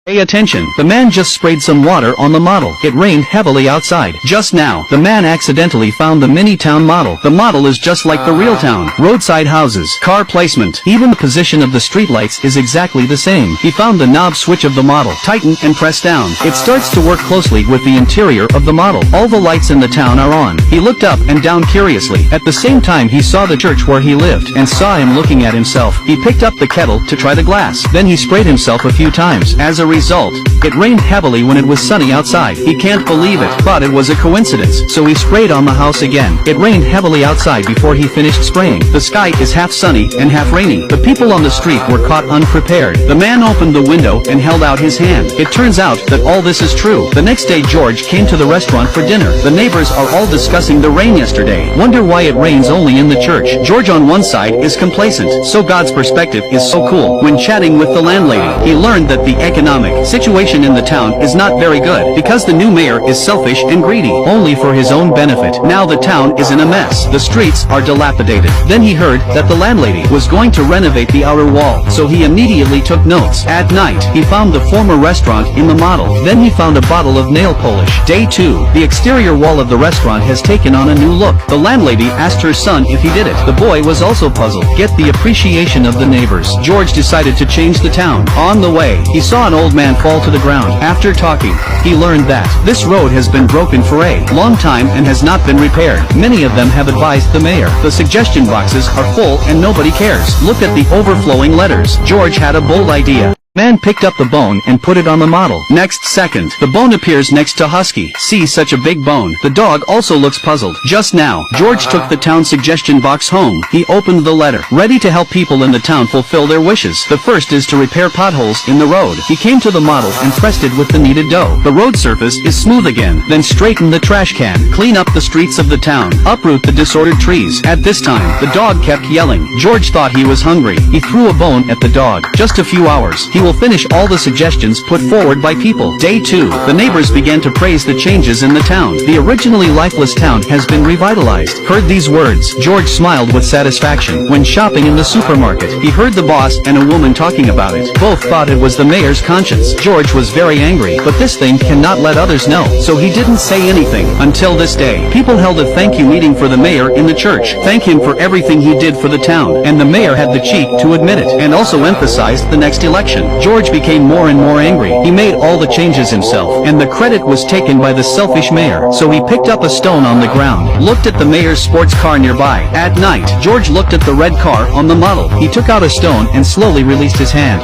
Pay attention, the man just sprayed some water on the model. It rained heavily outside. Just now, the man accidentally found the mini-town model. The model is just like the real town. Roadside houses, car placement, even the position of the streetlights is exactly the same. He found the knob switch of the model. Tighten and press down. It starts to work closely with the interior of the model. All the lights in the town are on. He looked up and down curiously. At the same time he saw the church where he lived, and saw him looking at himself. He picked up the kettle to try the glass. Then he sprayed himself a few times. As a result, it rained heavily when it was sunny outside. He can't believe it, thought it was a coincidence, so he sprayed on the house again. It rained heavily outside before he finished spraying. The sky is half sunny and half rainy. The people on the street were caught unprepared. The man opened the window and held out his hand. It turns out that all this is true. The next day George came to the restaurant for dinner. The neighbors are all discussing the rain yesterday. Wonder why it rains only in the church. George on one side is complacent, so God's perspective is so cool. When chatting with the landlady, he learned that the economic situation in the town is not very good, because the new mayor is selfish and greedy, only for his own benefit. Now the town is in a mess. The streets are dilapidated. Then he heard that the landlady was going to renovate the outer wall, so he immediately took notes. At night, he found the former restaurant in the model. Then he found a bottle of nail polish. Day 2, the exterior wall of the restaurant has taken on a new look. The landlady asked her son if he did it. The boy was also puzzled. Get the appreciation of the neighbors. George decided to change the town. On the way, he saw an old man fall to the ground. After talking, he learned that this road has been broken for a long time and has not been repaired. Many of them have advised the mayor. The suggestion boxes are full and nobody cares. Look at the overflowing letters. George had a bold idea. Man picked up the bone and put it on the model. Next second, the bone appears next to Husky. See, such a big bone. The dog also looks puzzled. Just now, George took the town suggestion box home. He opened the letter, ready to help people in the town fulfill their wishes. The first is to repair potholes in the road. He came to the model and pressed it with the needed dough. The road surface is smooth again. Then straighten the trash can. Clean up the streets of the town. Uproot the disordered trees. At this time, the dog kept yelling. George thought he was hungry. He threw a bone at the dog. Just a few hours, he will finish all the suggestions put forward by people. Day 2, the neighbors began to praise the changes in the town. The originally lifeless town has been revitalized. Heard these words, George smiled with satisfaction. When shopping in the supermarket, he heard the boss and a woman talking about it. Both thought it was the mayor's conscience. George was very angry, but this thing cannot let others know, so he didn't say anything. Until this day, people held a thank you meeting for the mayor in the church. Thank him for everything he did for the town, and the mayor had the cheek to admit it, and also emphasized the next election. George became more and more angry. He made all the changes himself, and the credit was taken by the selfish mayor. So he picked up a stone on the ground, looked at the mayor's sports car nearby. At night, George looked at the red car on the model. He took out a stone and slowly released his hand.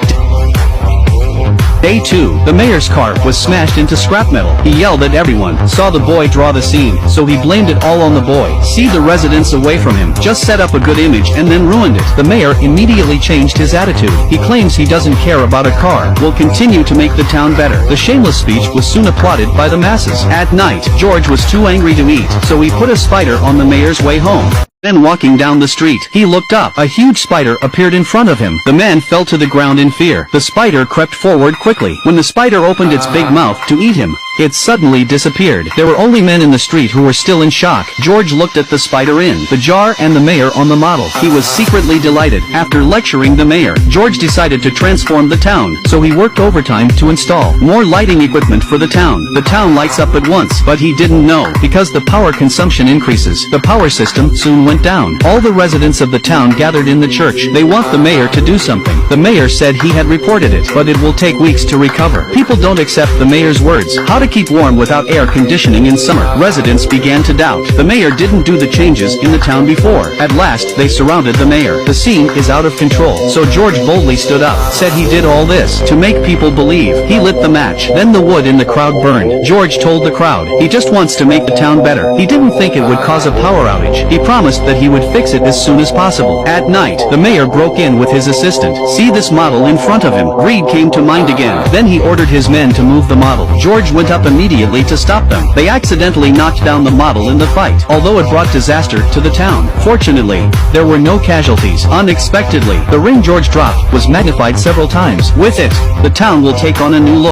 Day 2, the mayor's car was smashed into scrap metal. He yelled at everyone, saw the boy draw the scene, so he blamed it all on the boy. See the residents away from him, just set up a good image and then ruined it. The mayor immediately changed his attitude. He claims he doesn't care about a car, will continue to make the town better. The shameless speech was soon applauded by the masses. At night, George was too angry to eat, so he put a spider on the mayor's way home. Then walking down the street, he looked up. A huge spider appeared in front of him. The man fell to the ground in fear. The spider crept forward quickly. When the spider opened its big mouth to eat him, it suddenly disappeared. There were only men in the street who were still in shock. George looked at the spider in the jar and the mayor on the model. He was secretly delighted. After lecturing the mayor, George decided to transform the town, so he worked overtime to install more lighting equipment for the town. The town lights up at once, but he didn't know, because the power consumption increases, the power system soon went down. All the residents of the town gathered in the church. They want the mayor to do something. The mayor said he had reported it, but it will take weeks to recover. People don't accept the mayor's words. How to keep warm without air conditioning in summer? Residents began to doubt. The mayor didn't do the changes in the town before. At last, they surrounded the mayor. The scene is out of control, so George boldly stood up, said he did all this to make people believe. He lit the match. Then the wood in the crowd burned. George told the crowd, he just wants to make the town better. He didn't think it would cause a power outage. He promised that he would fix it as soon as possible. At night, the mayor broke in with his assistant. See this model in front of him? Greed came to mind again. Then he ordered his men to move the model. George went up immediately to stop them. They accidentally knocked down the model in the fight, although it brought disaster to the town. Fortunately, there were no casualties. Unexpectedly, the ring George dropped was magnified several times. With it, the town will take on a new look.